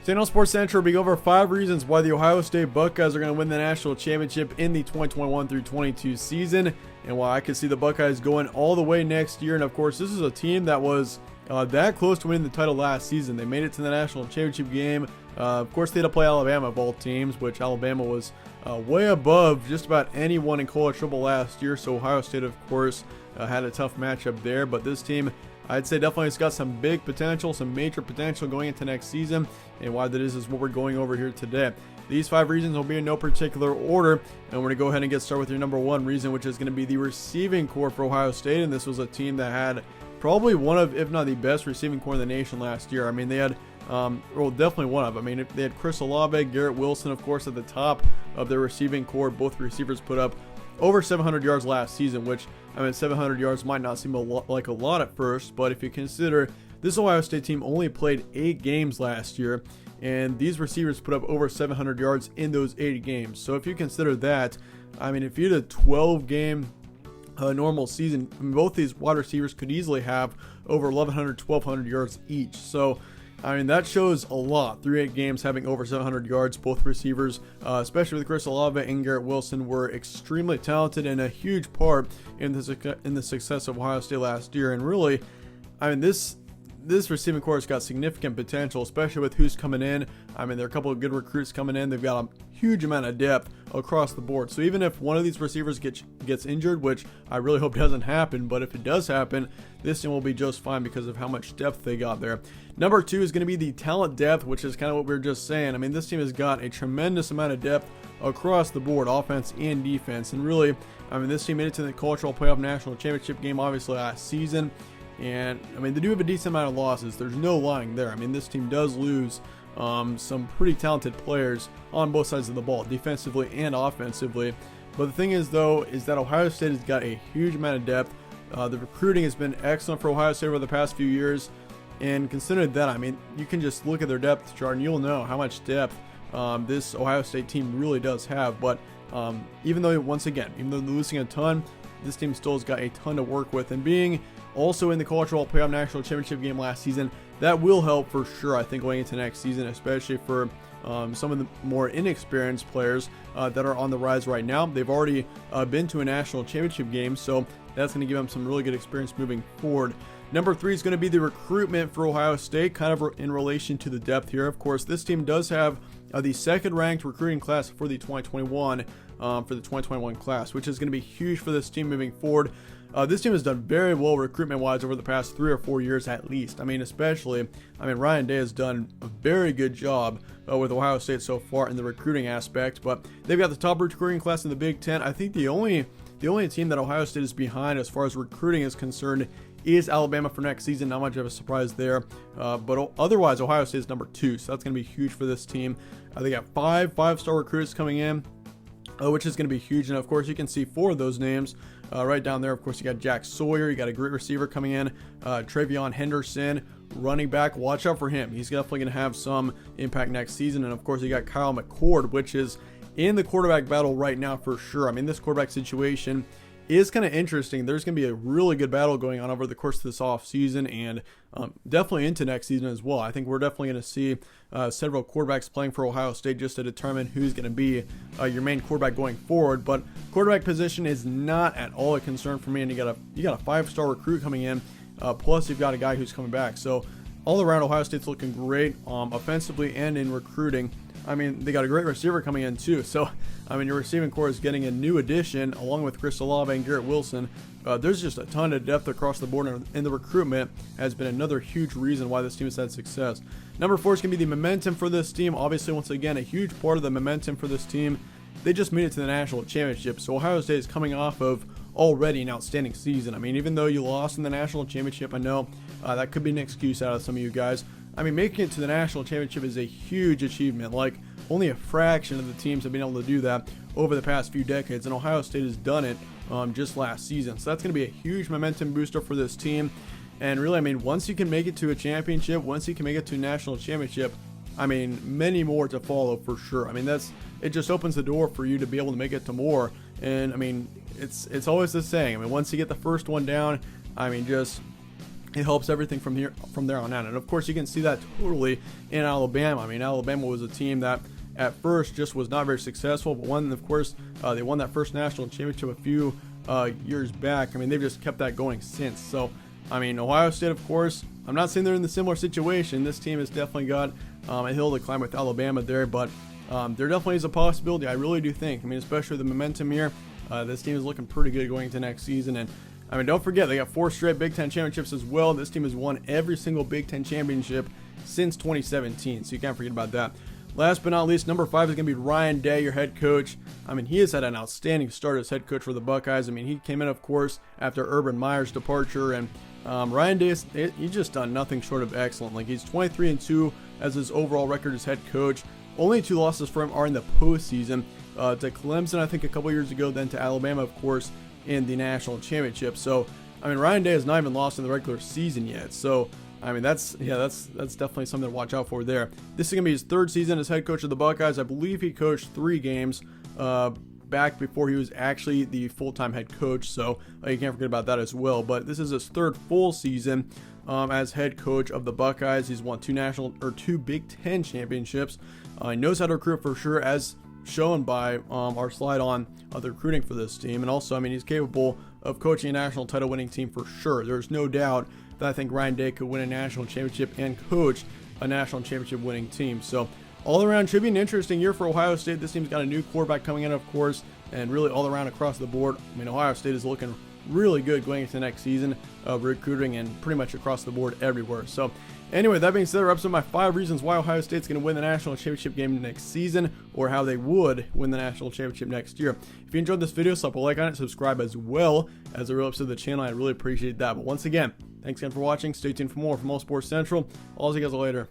Today on Sports Central, we go over 5 reasons why the Ohio State Buckeyes are going to win the national championship in the 2021 through 22 season, and why I could see the Buckeyes going all the way next year. And of course, this is a team that was that close to winning the title last season. They made it to the national championship game. Of course, they had to play Alabama of all teams, which Alabama was way above just about anyone in college football last year. So Ohio State, of course, had a tough matchup there. But this team, I'd say, definitely has got some big potential, some major potential going into next season. And why that is what we're going over here today. These 5 reasons will be in no particular order, and we're going to go ahead and get started with your number 1 reason, which is going to be the receiving core for Ohio State. And this was a team that had probably one of, if not the best receiving core in the nation last year. I mean, they had, well, definitely one of. I mean, they had Chris Olave, Garrett Wilson, of course, at the top of their receiving core. Both receivers put up over 700 yards last season, which, I mean, 700 yards might not seem like a lot at first, but if you consider this Ohio State team only played 8 games last year, and these receivers put up over 700 yards in those 8 games. So if you consider that, I mean, if you had a 12-game normal season, both these wide receivers could easily have over 1,100, 1,200 yards each. So, I mean, that shows a lot. Through 8 games having over 700 yards, both receivers, especially with Chris Olave and Garrett Wilson, were extremely talented and a huge part in the success of Ohio State last year. And really, I mean, this receiving core has got significant potential, especially with who's coming in. I mean, there are a couple of good recruits coming in. They've got a huge amount of depth across the board. So even if one of these receivers gets injured, which I really hope doesn't happen, but if it does happen, this team will be just fine because of how much depth they got there. Number 2 is going to be the talent depth, which is kind of what we were just saying. I mean, this team has got a tremendous amount of depth across the board, offense and defense. And really, I mean, this team made it to the cultural playoff national championship game, obviously, last season. And, I mean, they do have a decent amount of losses. There's no lying there. I mean, this team does lose some pretty talented players on both sides of the ball, defensively and offensively. But the thing is, though, is that Ohio State has got a huge amount of depth. The recruiting has been excellent for Ohio State over the past few years. And considering that, I mean, you can just look at their depth chart and you'll know how much depth this Ohio State team really does have. But even though they're losing a ton, this team still has got a ton to work with. And being also in the cultural playoff national championship game last season, that will help for sure, I think, going into next season, especially for some of the more inexperienced players that are on the rise right now. They've already been to a national championship game, so that's going to give them some really good experience moving forward. Number 3 is going to be the recruitment for Ohio State, kind of in relation to the depth here. Of course, this team does have the 2nd ranked recruiting class for the 2021 class, which is going to be huge for this team moving forward. This team has done very well recruitment-wise over the past 3 or 4 years at least. I mean, Ryan Day has done a very good job with Ohio State so far in the recruiting aspect, but they've got the top recruiting class in the Big Ten. I think the only team that Ohio State is behind as far as recruiting is concerned is Alabama for next season. Not much of a surprise there, but otherwise Ohio State is number 2, so that's going to be huge for this team. They got 5-star recruits coming in, which is going to be huge. And of course, you can see 4 of those names right down there. Of course, you got Jack Sawyer, you got a great receiver coming in, Travion Henderson, running back. Watch out for him. He's definitely going to have some impact next season. And of course, you got Kyle McCord, which is in the quarterback battle right now for sure. I mean, this quarterback situation is kind of interesting. There's going to be a really good battle going on over the course of this offseason and definitely into next season as well. I think we're definitely going to see several quarterbacks playing for Ohio State just to determine who's going to be your main quarterback going forward. But quarterback position is not at all a concern for me. And you got a 5-star recruit coming in, plus you've got a guy who's coming back. So all around, Ohio State's looking great offensively and in recruiting. I mean, they got a great receiver coming in too. So, I mean, your receiving core is getting a new addition along with Chris Olave and Garrett Wilson. There's just a ton of depth across the board, and the recruitment has been another huge reason why this team has had success. Number 4 is going to be the momentum for this team. Obviously, once again, a huge part of the momentum for this team. They just made it to the national championship. So Ohio State is coming off of already an outstanding season. I mean, even though you lost in the national championship, I know that could be an excuse out of some of you guys. I mean, making it to the national championship is a huge achievement. Like, only a fraction of the teams have been able to do that over the past few decades, and Ohio State has done it just last season. So that's going to be a huge momentum booster for this team. And really, I mean, once you can make it to a championship, once you can make it to a national championship, I mean, many more to follow for sure. I mean, it just opens the door for you to be able to make it to more. And I mean, it's always the saying. I mean, once you get the first one down, I mean, just it helps everything from there on out. And of course, you can see that totally in Alabama. I mean, Alabama was a team that at first just was not very successful, but when, of course, they won that first national championship a few years back. I mean, they've just kept that going since. So, I mean, Ohio State, of course, I'm not saying they're in the similar situation. This team has definitely got a hill to climb with Alabama there, but there definitely is a possibility. I really do think. I mean, especially the momentum here. This team is looking pretty good going into next season. And I mean, don't forget, they got 4 straight Big Ten championships as well. This team has won every single Big Ten championship since 2017, so you can't forget about that. Last but not least, number 5 is going to be Ryan Day, your head coach. I mean, he has had an outstanding start as head coach for the Buckeyes. I mean, he came in, of course, after Urban Meyer's departure, and Ryan Day, he's just done nothing short of excellent. Like, he's 23-2 as his overall record as head coach. Only 2 losses for him are in the postseason, to Clemson, I think, a couple years ago, then to Alabama, of course, in the national championship. So, I mean, Ryan Day has not even lost in the regular season yet. So, I mean, that's definitely something to watch out for there. This is going to be his 3rd season as head coach of the Buckeyes. I believe he coached 3 games back before he was actually the full-time head coach, so you can't forget about that as well. But this is his 3rd full season as head coach of the Buckeyes. He's won 2 Big Ten championships. He knows how to recruit for sure, as shown by our slide on the recruiting for this team. And also, I mean, he's capable of coaching a national title winning team for sure. There's no doubt that I think Ryan Day could win a national championship and coach a national championship winning team. So all around should be an interesting year for Ohio State. This team's got a new quarterback coming in, of course, and really all around across the board. I mean, Ohio State is looking really good going into the next season of recruiting and pretty much across the board everywhere. So anyway, that being said, that wraps up my 5 reasons why Ohio State's going to win the national championship game next season, or how they would win the national championship next year. If you enjoyed this video, slap a like on it, subscribe as well as a real episode of the channel. I really appreciate that. But once again, thanks again for watching. Stay tuned for more from All Sports Central. I'll see you guys later.